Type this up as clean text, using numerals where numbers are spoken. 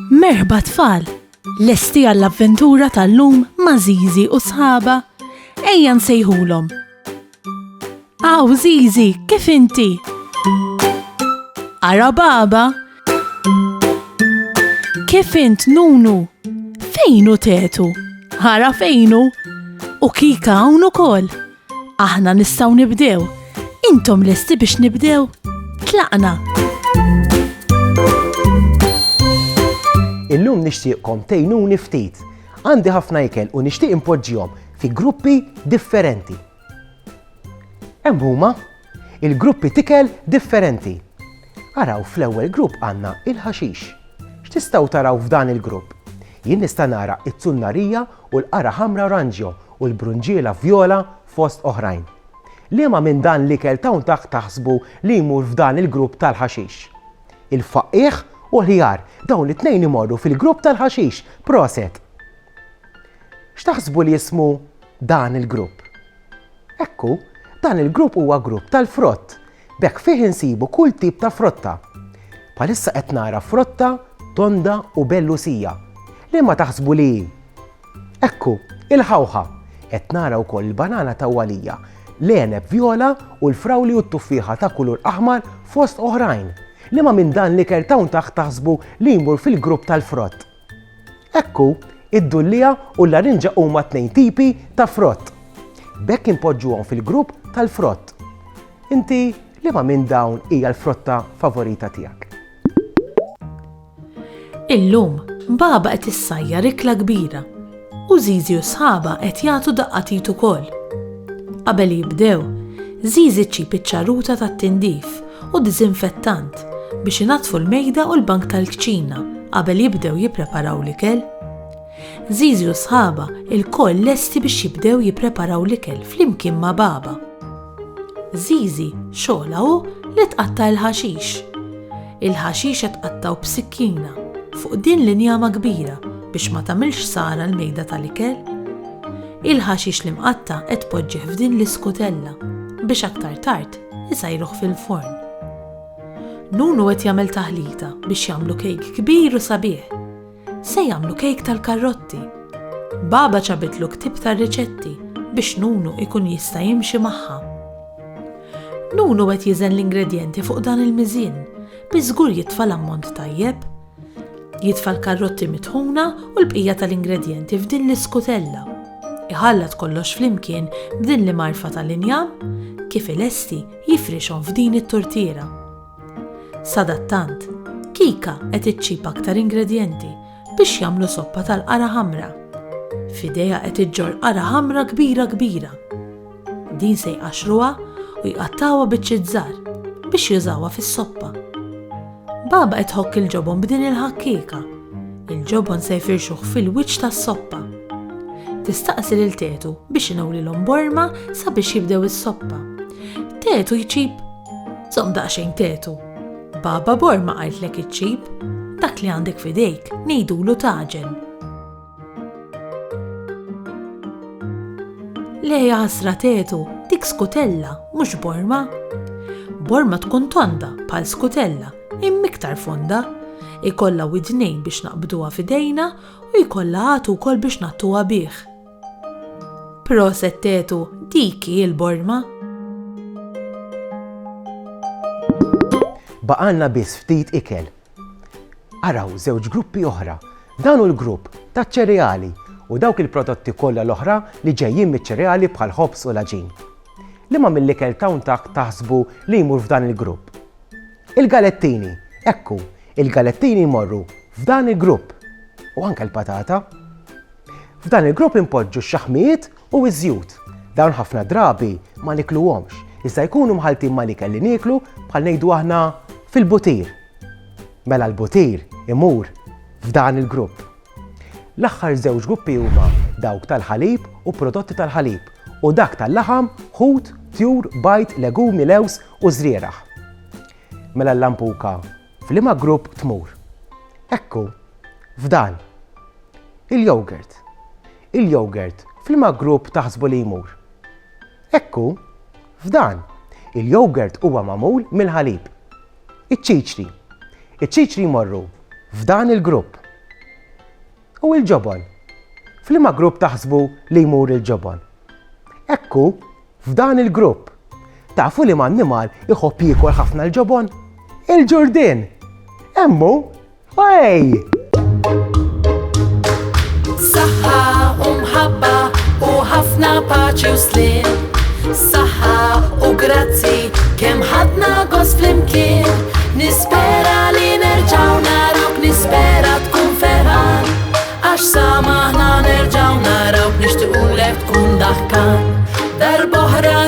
Merħba tfal, lesti għall-avventura tal-lum ma' Zizi u sħaba. Ejja nsejħulhom. Aw Zizi, kif inti? Ara baba? Kif int Nunu? Fejnu tetu? Ara fejnu? U Kika hawn ukoll. Aħna nistgħu nibdew. Intom lesti biex nibdew? Tlaqna. Illum nixtieqkom tgħinuni ftit. Għandi ħafna ikel u nixtieq impoġġihom fi gruppi differenti. Hemm huma il-gruppi tikel differenti. Araw fl-ewwel grupp għandna il-ħaxix. X'tistgħu taraw f'dan il-grupp? Jien nista' nara t-tunnarija u l-qara ħamra oranġjo u l-brunġiela vjola fost oħrajn. Liema minn dan l-ikel tawn taħsbu li jmur f'dan il-grupp tal-ħaxix? Il-faqqieħ u l-ħjar, dawn it-tnejn imorru fil-grupp tal-ħaxix. Proset! X'taħsbu li jismu dan il-grupp? Ekku, dan il-grupp huwa grupp tal-frott. Bekk fih insibu kull tip ta' frotta. Palissa qed nara frotta, tonda u bellusija. Liema taħsbu li? Ekku, il-ħawħa. Qed nara wkoll il-banana tawwalija, l-għeneb vjola u l-frawli u t-tuffiħa ta' kulur aħmar fost oħrajn. Liema minn dan l-ikel tawn taħsbu li jmur fil-grupp tal-frott? Ekku, id-dullija u l-larinġa huma tnejn tipi ta' frott. Bekk impoġġuhom fil-grupp tal-frott. Inti liema minn dawn hija l-frotta favorita tiegħek? Illum baba qed issajjar ikla kbira u Zizi u sħaba qed jagħtu daqqatit ukoll. Qabel jibdew, Zizi ċib iċ-ċaruta tat-tindif u diżinfettant biex inatfu l-mejda u l-bank tal-kċina qabel jibdew jippreparaw l-ikel. Zizi u sħaba il-koll lesti biex jibdew jippreparaw l-ikel flimkien ma' baba. Zizi xogħla hu li tqatta' l-ħaxix. Il-ħaxix qed tqattaw b'sikkina fuq din linjama kbira biex ma tagħmilx sara l-mejda tal-ikel. Il-ħaxix li mqatta' qed tpoġġih f'din l-iskutella biex aktar tard isajruh fil-forn. Nunu qed jagħmel taħlita biex jagħmlu kejk kbir u sabiħ. Se jagħmlu kejk tal-karrotti. Baba ċabitlu ktieb tar-riċetti biex Nunu ikun jista' jimxi magħha. Nunu qed jiżen l-ingredjenti fuq dan il-miżien biex żgur jitfa' l-ammont tajjeb. Jitfa' l-karrotti mitħuna u l-bqija tal-ingredjenti f'din l-iskutella. Iħallat kollox flimkien b'din li marfa tal-injam kif ilesti jifrixhom f'din it-tortiera. Sadattant, Kika qed iċċib aktar ingredjenti biex jagħmlu soppa tal-qara ħamra. F'idejha qed iġġorr qara ħamra kbira kbira. Din se jqaxruha u jqattawha biċċiet żgħar biex jużawha fis-soppa. Baba qed ħokk il-ġobon b'din il-ħakkika. Il-ġobon se jfirxuh fil-wiċċ tas-soppa. Tistaqsi lil Tetu biex inewlilhom borma sabiex jibdew is-soppa. Tetu jċib. Żomm daqsxejn Tetu. Baba borma qaltlek iċċib, dak li għandek f'idejk ngħidulu taġen. Lejja ħasra Tetu, dik skutella mhux borma. Borma tkun tonda bħal skutella, imma iktar fonda. Ikollha widnejn biex naqbduha f'idejna u jkollha għatu wkoll biex nagħtuha bih. Proset Tetu, dik hi l-borma. Baqalna biss ftit ikel. Araw żewġ gruppi oħra. Dan hu l-grupp taċ-ċereali u dawk il-prodotti kollha l-oħra li ġejjin miċ-ċereali bħal ħobs u l-aġin. Liema mill-ikel tawn taħsbu li jmur f'dan il-grupp? Il-galettini, ekku, il-galettini jmorru f'dan il-grupp u anke l-patata. F'dan il-grupp impoġġu x-xaħmijiet u ż-żjud. Dawn ħafna drabi ma nikluhomx, iżda jkunu mħaltin mal-ikel li nieklu bħal ngħidu aħna fil-butir. Mela l-butir imur f'dan il-grupp. L-aħħar żewġ gruppi huma dawk tal-ħalib u prodotti tal-ħalib u dak tal-laħam, ħut, tjur, bajt, legumi, lews u żrieraħ. Mela l-lampuka f'liema grupp tmur? Ekku, f'dan. Il-yogurt. Il-yogurt f'liema grupp taħsbu li jmur? Ekku, f'dan. Il-yogurt huwa magħmul mill-ħalib. Iċ-ċiċri. Iċ-ċiċri jmorru f'dan il-grupp. u l-ġobon. F'liema grupp taħsbu li jmur il-ġobon? Ekku, f'dan il-grupp. Tafu li ma' annimal iħobb jiekol ħafna l-ġobon? Il-ġurdien. Emmu? Ej! Saħħa u mħabba u ħafna paċi u slim. Saħħa u grazzi kemm ħadna gost flimkien. Nispera li nerġaw narawk, nispera tkun ferħan. Għax sama ħna nerġaw narawk, nixtiequlek tkun daħkan. Darb'oħra